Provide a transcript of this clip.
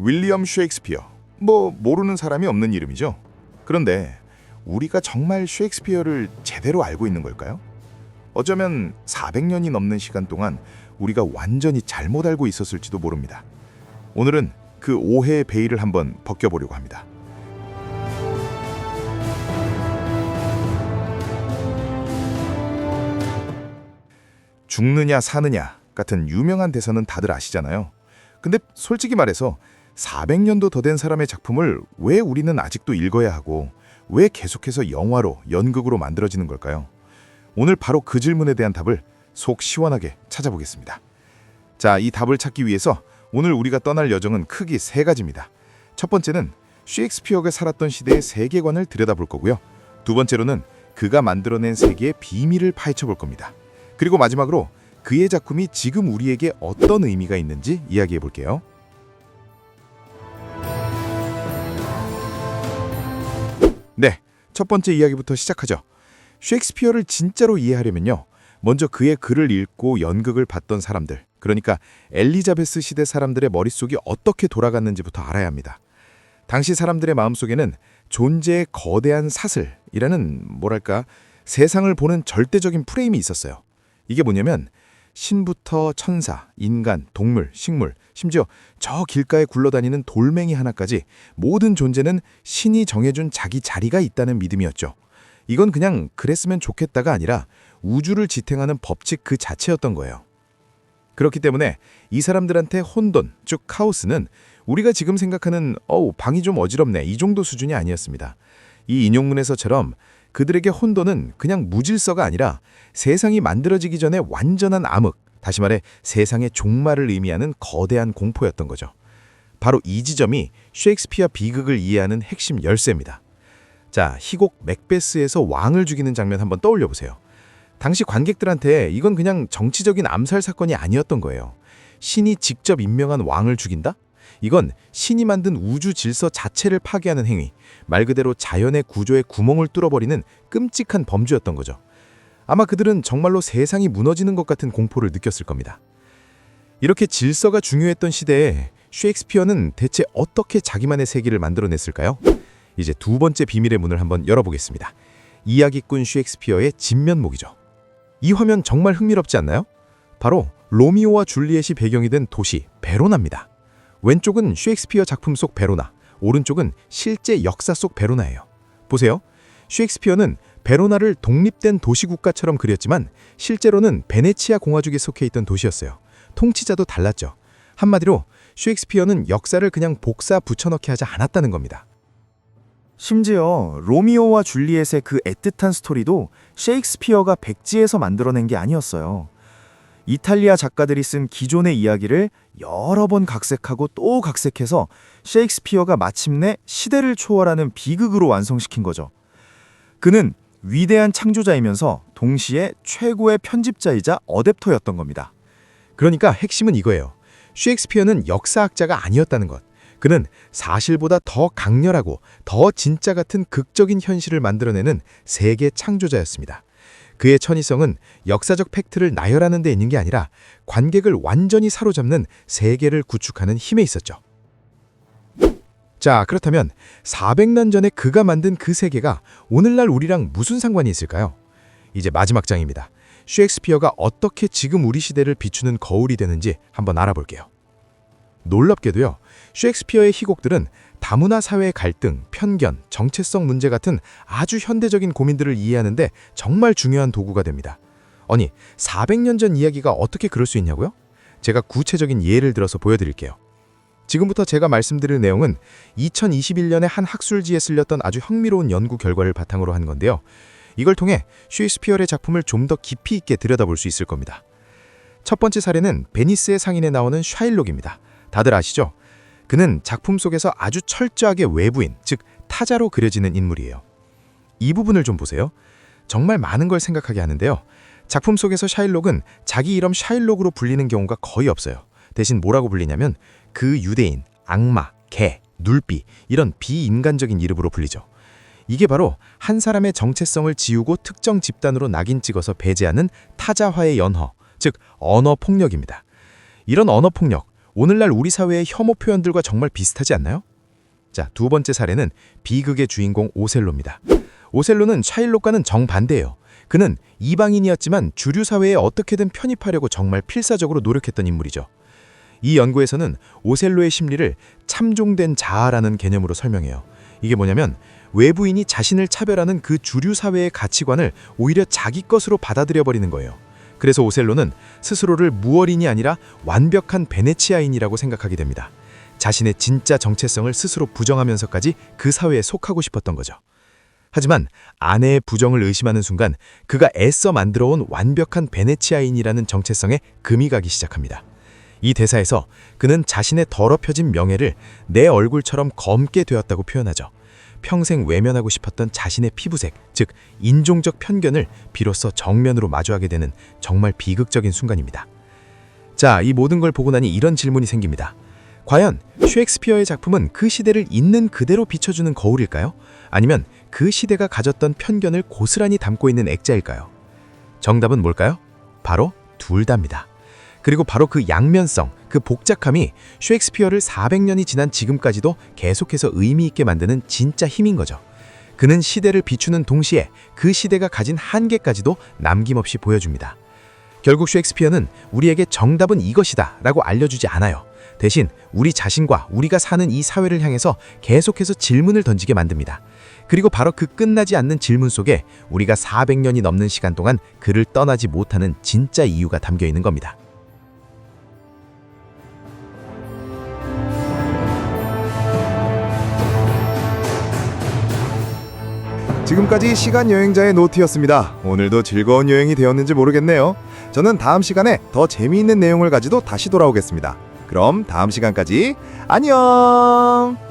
윌리엄 셰익스피어. 모르는 사람이 없는 이름이죠. 그런데 우리가 정말 셰익스피어를 제대로 알고 있는 걸까요? 어쩌면 400년이 넘는 시간 동안 우리가 완전히 잘못 알고 있었을지도 모릅니다. 오늘은 그 오해의 베일을 한번 벗겨보려고 합니다. 죽느냐 사느냐 같은 유명한 대사는 다들 아시잖아요. 근데 솔직히 말해서 400년도 더 된 사람의 작품을 왜 우리는 아직도 읽어야 하고 왜 계속해서 영화로, 연극으로 만들어지는 걸까요? 오늘 바로 그 질문에 대한 답을 속 시원하게 찾아보겠습니다. 자, 이 답을 찾기 위해서 오늘 우리가 떠날 여정은 크게 세 가지입니다. 첫 번째는 셰익스피어가 살았던 시대의 세계관을 들여다볼 거고요. 두 번째로는 그가 만들어낸 세계의 비밀을 파헤쳐 볼 겁니다. 그리고 마지막으로 그의 작품이 지금 우리에게 어떤 의미가 있는지 이야기해 볼게요. 네, 첫 번째 이야기부터 시작하죠. 셰익스피어를 진짜로 이해하려면요. 먼저 그의 글을 읽고 연극을 봤던 사람들, 그러니까 엘리자베스 시대 사람들의 머릿속이 어떻게 돌아갔는지부터 알아야 합니다. 당시 사람들의 마음속에는 존재의 거대한 사슬이라는 세상을 보는 절대적인 프레임이 있었어요. 이게 뭐냐면 신부터 천사, 인간, 동물, 식물, 심지어 저 길가에 굴러다니는 돌멩이 하나까지 모든 존재는 신이 정해준 자기 자리가 있다는 믿음이었죠. 이건 그냥 그랬으면 좋겠다가 아니라 우주를 지탱하는 법칙 그 자체였던 거예요. 그렇기 때문에 이 사람들한테 혼돈, 즉 카오스는 우리가 지금 생각하는 방이 좀 어지럽네 이 정도 수준이 아니었습니다. 이 인용문에서처럼 그들에게 혼돈은 그냥 무질서가 아니라 세상이 만들어지기 전에 완전한 암흑, 다시 말해 세상의 종말을 의미하는 거대한 공포였던 거죠. 바로 이 지점이 셰익스피어 비극을 이해하는 핵심 열쇠입니다. 자, 희곡 맥베스에서 왕을 죽이는 장면 한번 떠올려 보세요. 당시 관객들한테 이건 그냥 정치적인 암살 사건이 아니었던 거예요. 신이 직접 임명한 왕을 죽인다? 이건 신이 만든 우주 질서 자체를 파괴하는 행위, 말 그대로 자연의 구조에 구멍을 뚫어버리는 끔찍한 범죄였던 거죠. 아마 그들은 정말로 세상이 무너지는 것 같은 공포를 느꼈을 겁니다. 이렇게 질서가 중요했던 시대에 셰익스피어는 대체 어떻게 자기만의 세계를 만들어냈을까요? 이제 두 번째 비밀의 문을 한번 열어보겠습니다. 이야기꾼 셰익스피어의 진면목이죠. 이 화면 정말 흥미롭지 않나요? 바로 로미오와 줄리엣이 배경이 된 도시 베로나입니다. 왼쪽은 셰익스피어 작품 속 베로나, 오른쪽은 실제 역사 속 베로나예요. 보세요. 셰익스피어는 베로나를 독립된 도시국가처럼 그렸지만 실제로는 베네치아 공화국에 속해 있던 도시였어요. 통치자도 달랐죠. 한마디로 셰익스피어는 역사를 그냥 복사 붙여넣기 하지 않았다는 겁니다. 심지어 로미오와 줄리엣의 그 애틋한 스토리도 셰익스피어가 백지에서 만들어낸 게 아니었어요. 이탈리아 작가들이 쓴 기존의 이야기를 여러 번 각색하고 또 각색해서 셰익스피어가 마침내 시대를 초월하는 비극으로 완성시킨 거죠. 그는 위대한 창조자이면서 동시에 최고의 편집자이자 어댑터였던 겁니다. 그러니까 핵심은 이거예요. 셰익스피어는 역사학자가 아니었다는 것. 그는 사실보다 더 강렬하고 더 진짜 같은 극적인 현실을 만들어내는 세계 창조자였습니다. 그의 천의성은 역사적 팩트를 나열하는 데 있는 게 아니라 관객을 완전히 사로잡는 세계를 구축하는 힘에 있었죠. 자, 그렇다면 400년 전에 그가 만든 그 세계가 오늘날 우리랑 무슨 상관이 있을까요? 이제 마지막 장입니다. 셰익스피어가 어떻게 지금 우리 시대를 비추는 거울이 되는지 한번 알아볼게요. 놀랍게도요, 셰익스피어의 희곡들은 다문화 사회의 갈등, 편견, 정체성 문제 같은 아주 현대적인 고민들을 이해하는데 정말 중요한 도구가 됩니다. 아니, 400년 전 이야기가 어떻게 그럴 수 있냐고요? 제가 구체적인 예를 들어서 보여드릴게요. 지금부터 제가 말씀드릴 내용은 2021년에 한 학술지에 실렸던 아주 흥미로운 연구 결과를 바탕으로 한 건데요. 이걸 통해 셰익스피어의 작품을 좀 더 깊이 있게 들여다볼 수 있을 겁니다. 첫 번째 사례는 베니스의 상인에 나오는 샤일록입니다. 다들 아시죠? 그는 작품 속에서 아주 철저하게 외부인, 즉 타자로 그려지는 인물이에요. 이 부분을 좀 보세요. 정말 많은 걸 생각하게 하는데요. 작품 속에서 샤일록은 자기 이름 샤일록으로 불리는 경우가 거의 없어요. 대신 뭐라고 불리냐면 그 유대인, 악마, 개, 눌비 이런 비인간적인 이름으로 불리죠. 이게 바로 한 사람의 정체성을 지우고 특정 집단으로 낙인 찍어서 배제하는 타자화의 연허, 즉 언어 폭력입니다. 이런 언어 폭력, 오늘날 우리 사회의 혐오 표현들과 정말 비슷하지 않나요? 자, 두 번째 사례는 비극의 주인공 오셀로입니다. 오셀로는 샤일록과는 정반대예요. 그는 이방인이었지만 주류 사회에 어떻게든 편입하려고 정말 필사적으로 노력했던 인물이죠. 이 연구에서는 오셀로의 심리를 참종된 자아라는 개념으로 설명해요. 이게 뭐냐면 외부인이 자신을 차별하는 그 주류 사회의 가치관을 오히려 자기 것으로 받아들여버리는 거예요. 그래서 오셀로는 스스로를 무어린이 아니라 완벽한 베네치아인이라고 생각하게 됩니다. 자신의 진짜 정체성을 스스로 부정하면서까지 그 사회에 속하고 싶었던 거죠. 하지만 아내의 부정을 의심하는 순간 그가 애써 만들어온 완벽한 베네치아인이라는 정체성에 금이 가기 시작합니다. 이 대사에서 그는 자신의 더럽혀진 명예를 내 얼굴처럼 검게 되었다고 표현하죠. 평생 외면하고 싶었던 자신의 피부색, 즉 인종적 편견을 비로소 정면으로 마주하게 되는 정말 비극적인 순간입니다. 자, 이 모든 걸 보고 나니 이런 질문이 생깁니다. 과연 셰익스피어의 작품은 그 시대를 있는 그대로 비춰주는 거울일까요? 아니면 그 시대가 가졌던 편견을 고스란히 담고 있는 액자일까요? 정답은 뭘까요? 바로 둘 다입니다. 그리고 바로 그 양면성, 그 복잡함이 셰익스피어를 400년이 지난 지금까지도 계속해서 의미 있게 만드는 진짜 힘인 거죠. 그는 시대를 비추는 동시에 그 시대가 가진 한계까지도 남김없이 보여줍니다. 결국 셰익스피어는 우리에게 정답은 이것이다 라고 알려주지 않아요. 대신 우리 자신과 우리가 사는 이 사회를 향해서 계속해서 질문을 던지게 만듭니다. 그리고 바로 그 끝나지 않는 질문 속에 우리가 400년이 넘는 시간 동안 그를 떠나지 못하는 진짜 이유가 담겨 있는 겁니다. 지금까지 시간여행자의 노트였습니다. 오늘도 즐거운 여행이 되었는지 모르겠네요. 저는 다음 시간에 더 재미있는 내용을 가지고 다시 돌아오겠습니다. 그럼 다음 시간까지 안녕!